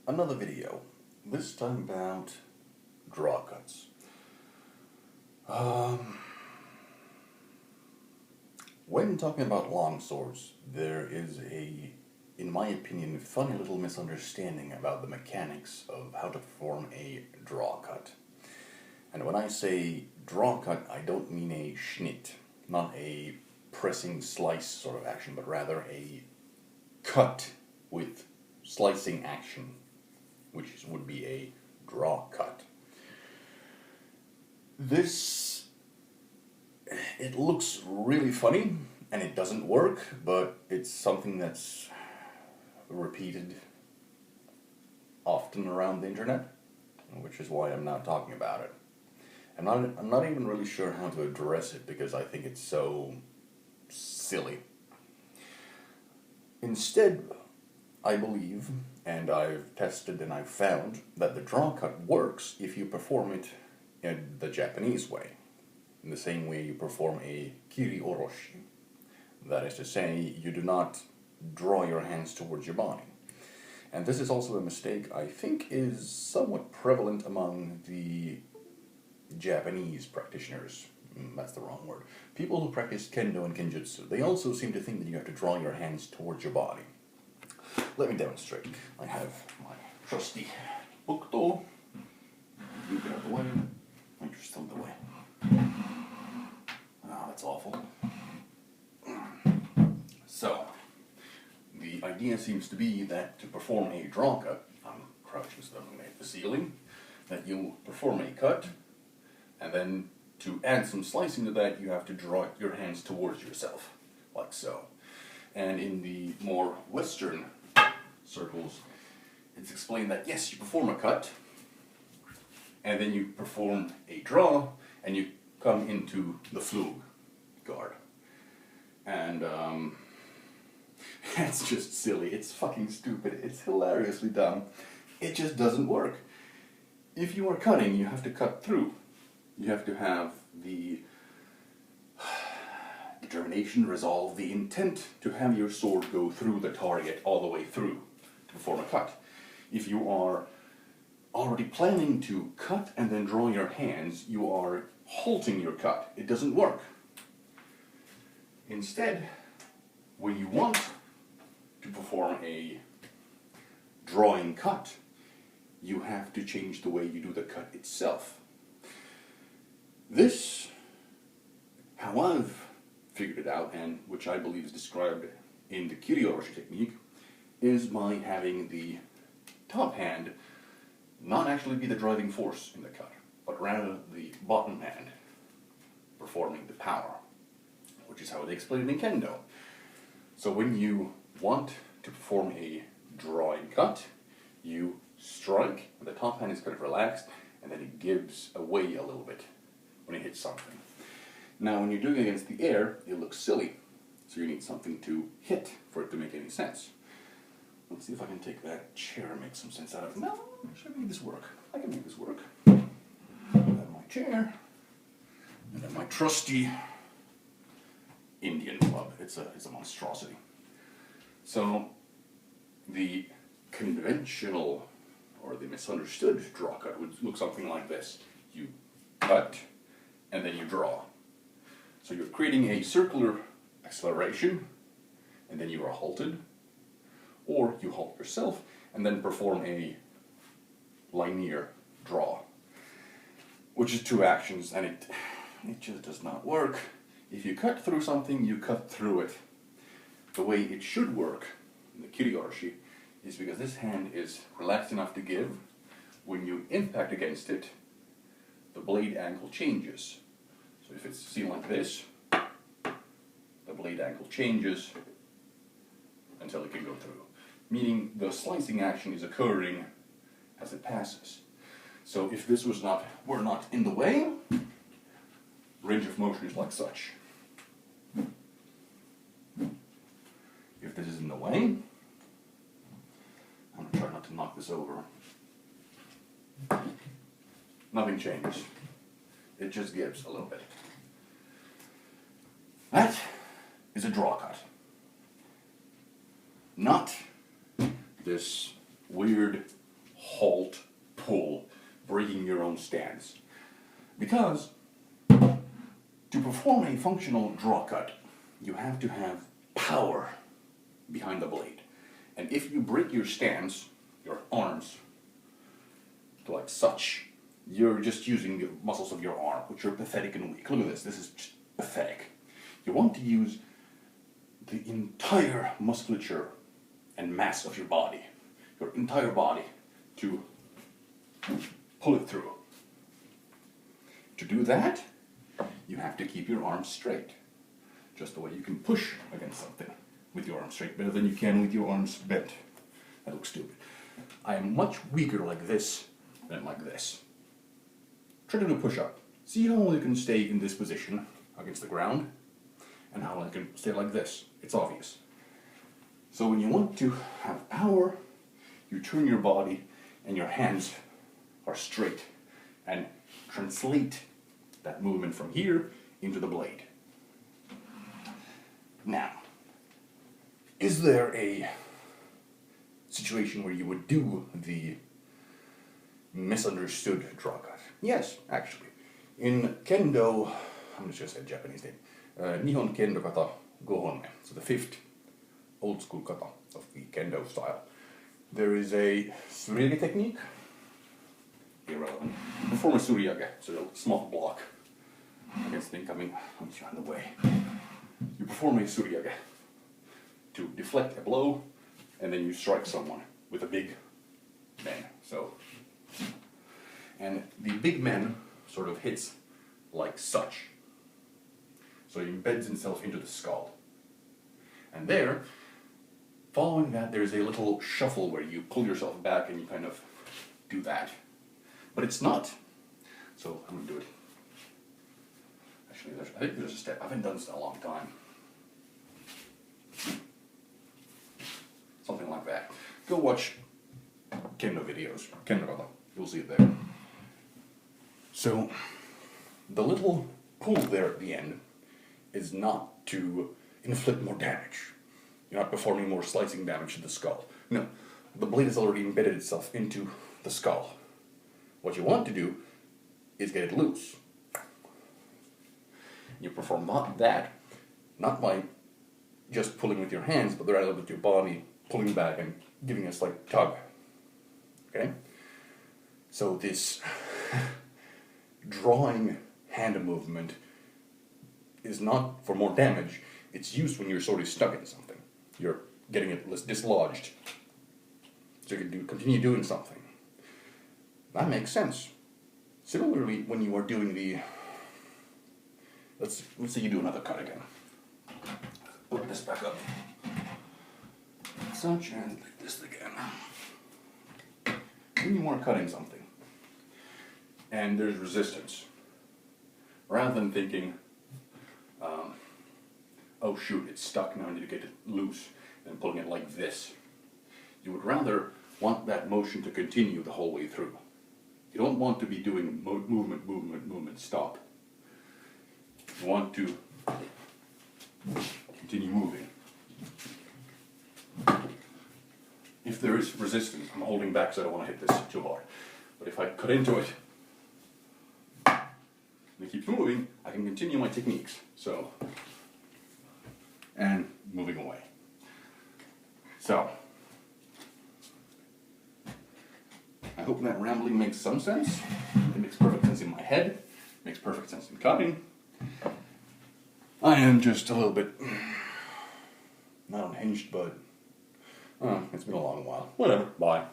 another video, this time about draw cuts. When talking about long swords, there is a, in my opinion, funny little misunderstanding about the mechanics of how to perform a draw cut. And when I say draw cut, I don't mean a schnitt, not a pressing slice sort of action, but rather a cut with slicing action, which would be a draw cut. This, it looks really funny, and it doesn't work, but it's something that's repeated often around the internet, which is why I'm now talking about it. I'm not even really sure how to address it because I think it's so silly. Instead, I believe, and I've tested and I've found, that the draw cut works if you perform it in the Japanese way, in the same way you perform a kiri oroshi. That is to say, you do not draw your hands towards your body. And this is also a mistake I think is somewhat prevalent among the Japanese practitioners. That's the wrong word. People who practice kendo and kenjutsu, they also seem to think that you have to draw your hands towards your body. Let me demonstrate. I have my trusty bukto. You get out of the way. You're still in the way. Ah, that's awful. So, the idea seems to be that to perform a draw cut, I'm crouching so that I'm at the ceiling, that you'll perform a cut, and then to add some slicing to that, you have to draw your hands towards yourself, like so. And in the more Western circles, it's explained that yes, you perform a cut, and then you perform a draw, and you come into the flug guard. And it's just silly, it's fucking stupid, it's hilariously dumb. It just doesn't work. If you are cutting, you have to cut through. You have to have the determination, resolve, the intent to have your sword go through the target all the way through to perform a cut. If you are already planning to cut and then draw your hands, you are halting your cut. It doesn't work. Instead, when you want to perform a drawing cut, you have to change the way you do the cut itself. This, how I've figured it out, and which I believe is described in the kiri oroshi technique, is by having the top hand not actually be the driving force in the cut, but rather the bottom hand performing the power, which is how they explain it in kendo. So when you want to perform a drawing cut, you strike, and the top hand is kind of relaxed, and then it gives away a little bit when it hits something. Now when you're doing it against the air, it looks silly, so you need something to hit for it to make any sense. Let's see if I can take that chair and make some sense out of it. No, should I make this work? I can make this work. I have my chair, and then my trusty Indian club. It's a monstrosity. So the conventional or the misunderstood draw cut would look something like this. You cut and then you draw. So you're creating a circular acceleration and then you are halted, or you halt yourself and then perform a linear draw, which is two actions, and it just does not work. If you cut through something, you cut through it. The way it should work in the kiri oroshi is because this hand is relaxed enough to give. When you impact against it, the blade angle changes. So if it's seen like this, the blade angle changes until it can go through. Meaning the slicing action is occurring as it passes. So if this were not in the way, range of motion is like such. If this is in the way, I'm going to try not to knock this over. Nothing changes. It just gives a little bit. That is a draw cut. Not this weird halt, pull, breaking your own stance. Because to perform a functional draw cut, you have to have power behind the blade. And if you break your stance, your arms, to like such, you're just using the muscles of your arm, which are pathetic and weak. Look at this, this is just pathetic. You want to use the entire musculature and mass of your body, your entire body, to pull it through. To do that, you have to keep your arms straight. Just the way you can push against something with your arms straight better than you can with your arms bent. That looks stupid. I am much weaker like this than like this. Try to do a push-up. See how long you can stay in this position against the ground, and how long you can stay like this. It's obvious. So when you want to have power, you turn your body and your hands are straight and translate that movement from here into the blade. Now, is there a situation where you would do the misunderstood draw cut? Yes, actually. In Kendo, I'm just going to say Japanese name, Nihon Kendo Kata Gohonme, so the fifth old school kata of the Kendo style, there is a Suriage technique, irrelevant. Perform a Suriage, so a small block against the incoming, I'm on the way. You perform a Suriage to deflect a blow, and then you strike someone with a big men. So, and the big men sort of hits like such. So he embeds himself into the skull. And there, following that, there's a little shuffle where you pull yourself back and you kind of do that. But it's not. So I'm going to do it. Actually, I think there's a step. I haven't done this in a long time. Something like that. Go watch Kendo videos. Kendo kata. You'll see it there. So, the little pull there at the end is not to inflict more damage. You're not performing more slicing damage to the skull. No, the blade has already embedded itself into the skull. What you want to do is get it loose. You perform that, not by just pulling with your hands, but rather with your body, pulling back and giving a slight tug. Okay? So this drawing hand movement is not for more damage. It's used when you're sort of stuck in something. You're getting it dislodged. So you can continue doing something. That makes sense. Similarly, when you are doing the... Let's say you do another cut again. Put this back up. Such, and like this again. When you are cutting something, and there's resistance, rather than thinking, oh shoot, it's stuck, now I need to get it loose, and pulling it like this, you would rather want that motion to continue the whole way through. You don't want to be doing movement, stop. You want to continue moving. If there is resistance, I'm holding back so I don't want to hit this too hard. But if I cut into it, and it keeps moving, I can continue my techniques. So, and moving away. So, I hope that rambling makes some sense. It makes perfect sense in my head. Makes perfect sense in cutting. I am just a little bit, not unhinged, but it's been a long while. Whatever, bye.